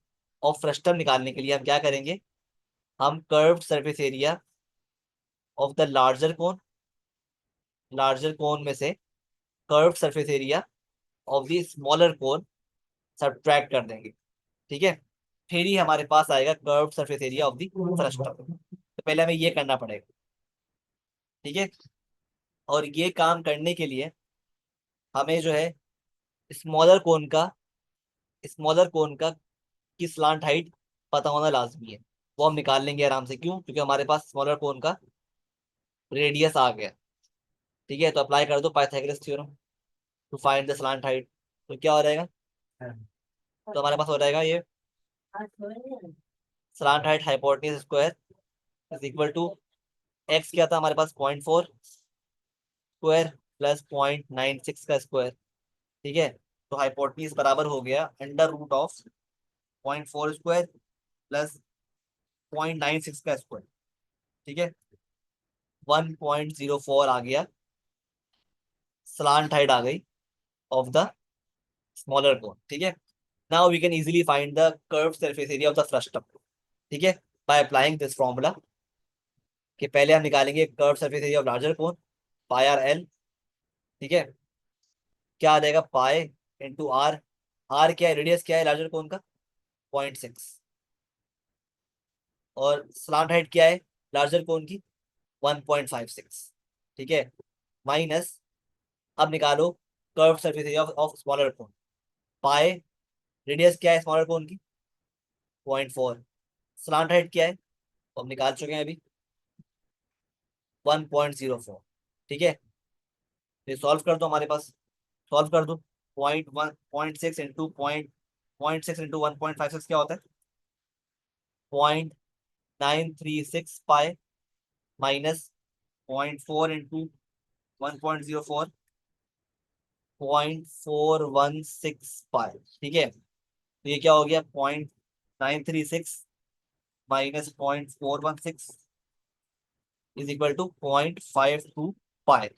of frustum निकालने के लिए हम क्या करेंगे? हम curve surface area of the larger cone में से curve surface area of the smaller cone subtract कर देंगे, ठीक है। फिर ही हमारे पास आएगा curve surface area of the frustum. तो पहले हमें ये करना पड़ेगा, ठीक है। और ये काम करने के लिए हमें जो है स्मॉलर कोन का स्मॉलर कोन का की स्लांट हाइट पता होना लाजमी है। वो हम निकाल लेंगे आराम से, क्यों? क्योंकि हमारे पास स्मॉलर कोन का रेडियस आ गया, ठीक है। तो अप्लाई कर दो Pythagoras theorem to find the slant height. तो क्या हो जाएगा? तो हमारे पास हो जाएगा ये slant height hypotenuse square is equal to X क्या था हमारे पास? 0.4 स्क्वायर प्लस 0.96 का स्क्वायर, ठीक है। तो हाइपोटेन्यूज बराबर हो गया under root of 0.4 square plus 0.96 का स्क्वायर। ठीक है, 1.04 आ गया, स्लांट हाइट आ गई ऑफ द स्मॉलर कोन। ठीक है, now we can easily find the curve surface area of the frustum. ठीक है, बाय अप्लाइंग दिस फॉर्मूला, कि पहले हम निकालेंगे curve surface area of larger cone pi R L. ठीक है, क्या आ जाएगा, पाई इंटू आर। आर क्या है, रेडियस क्या है लार्जर कोन का, 0.6, और स्लांट हाइट क्या है लार्जर कोन की, 1.56। ठीक है, माइनस, अब निकालो curve surface area of smaller cone, pi, radius क्या है स्मॉलर कोन की, 0.4, स्लांट हाइट क्या है, तो हम निकाल चुके हैं अभी, 1.04। ठीक है, ये सॉल्व कर दो हमारे पास, सॉल्व कर दो। 0.1 0.6 इंटू 1.56 क्या होता है, 0.936 पाए, माइनस 0.4 इंटू 1.04, 0.416 पाए। ठीक है, तो ये क्या हो गया, 0.936 माइनस 0.416 इज इक्वल टू 0.52 पाए।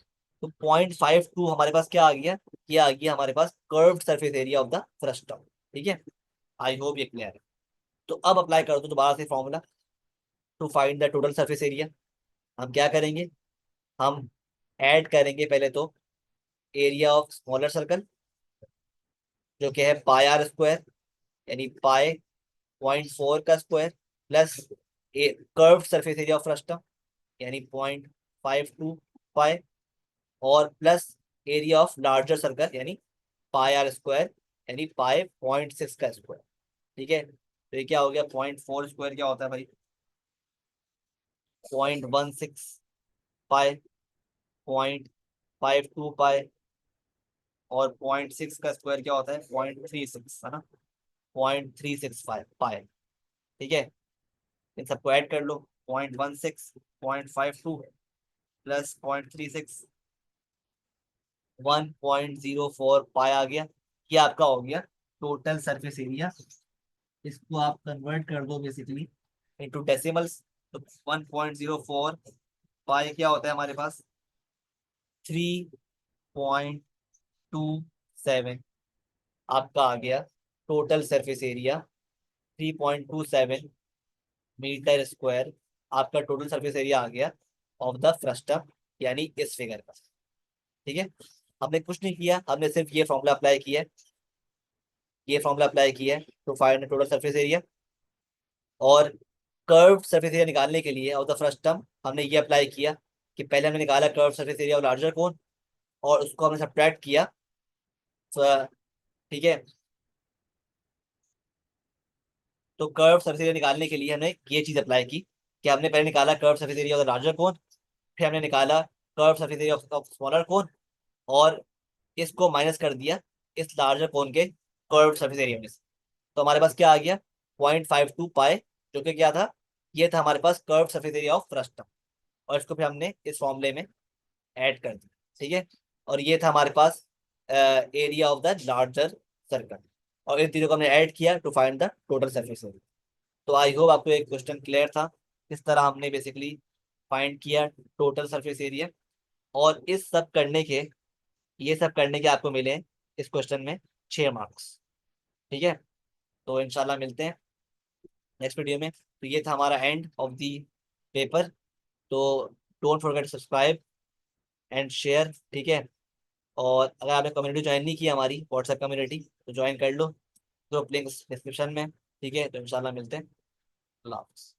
तो 0.52 हमारे पास क्या आ गया, ये आ गया हमारे पास curved surface area of the frustum. ठीक है, आई होप ये क्लियर है। तो अब अप्लाई कर दो दोबारा से formula to find the total surface area. हम क्या करेंगे, हम ऐड करेंगे पहले तो एरिया ऑफ स्मॉलर सर्कल, जो कि है पाई आर स्क्वायर, यानी पाई 0.4 का square, plus curved surface area of frustum यानी 0.52 पाई, और plus area of larger circle यानी पाई आर स्क्वायर, यानी पाई 0.6 का स्क्वायर। ठीक है, तो ये क्या हो गया, 0.4 स्क्वायर क्या होता है भाई, 0.16 पाई, 0.52 पाई, और 0.6 का स्क्वायर क्या होता है, 0.36, है ना, 0.365 पाई। ठीक है, इन सबको ऐड कर लो, 0.16, 0.52 प्लस 0.36, 1.04 पाई आ गया। ये आपका हो गया टोटल सरफेस एरिया। इसको आप कन्वर्ट कर दो बेसिकली इनटू डेसिमल्स, तो 1.04 पाई क्या होता है हमारे पास, 3.27 आपका आ गया total surface area, 3.27 metre square आपका टोटल सरफेस एरिया आ गया ऑफ द फ्रस्टम, यानी इस फिगर का। ठीक है, हमने कुछ नहीं किया, हमने सिर्फ ये फॉर्मूला अप्लाई किया है, ये फॉर्मूला अप्लाई किया है to find total surface area. और कर्व सरफेस एरिया निकालने के लिए ऑफ द फ्रस्टम हमने ये अप्लाई किया कि पहले हमने निकाला curve surface area of larger cone, और उसको हमने सब्ट्रैक्ट किया। ठीक है, तो कर्व सरफेस एरिया निकालने के लिए हमने ये चीज अप्लाई की कि हमने पहले निकाला curve surface area of the larger cone, फिर हमने निकाला curve surface area of smaller cone, और इसको माइनस कर दिया इस लार्जर कोन के कर्व सरफेस एरिया में से। तो हमारे पास क्या आ गया, 0.52 पाए, जो कि क्या था, ये था हमारे पास curve surface area of frustum, और इसको फिर हमने इस फॉर्मूले में ऐड कर दिया। ठीक है, और ये था हमारे पास area of the larger circle, और इन तीनों को हमने ऐड किया to find the total surface area. तो आई होप आपको एक क्वेश्चन क्लियर था, किस तरह हमने बेसिकली फाइंड किया टोटल सरफेस एरिया। और इस सब करने के, ये सब करने के आपको मिले इस क्वेश्चन में 6 मार्क्स। ठीक है, तो इंशाल्लाह मिलते हैं नेक्स्ट वीडियो में। तो ये था हमारा एंड ऑफ दी पेपर। तो don't forget subscribe and share. ठीक है, और अगर आपने कम्युनिटी ज्वाइन नहीं की हमारी व्हाट्सएप कम्युनिटी, तो ज्वाइन कर लो, ग्रुप लिंक्स डिस्क्रिप्शन में। ठीक है, तो इंशाल्लाह मिलते हैं। अल्लाह हाफ़िज़।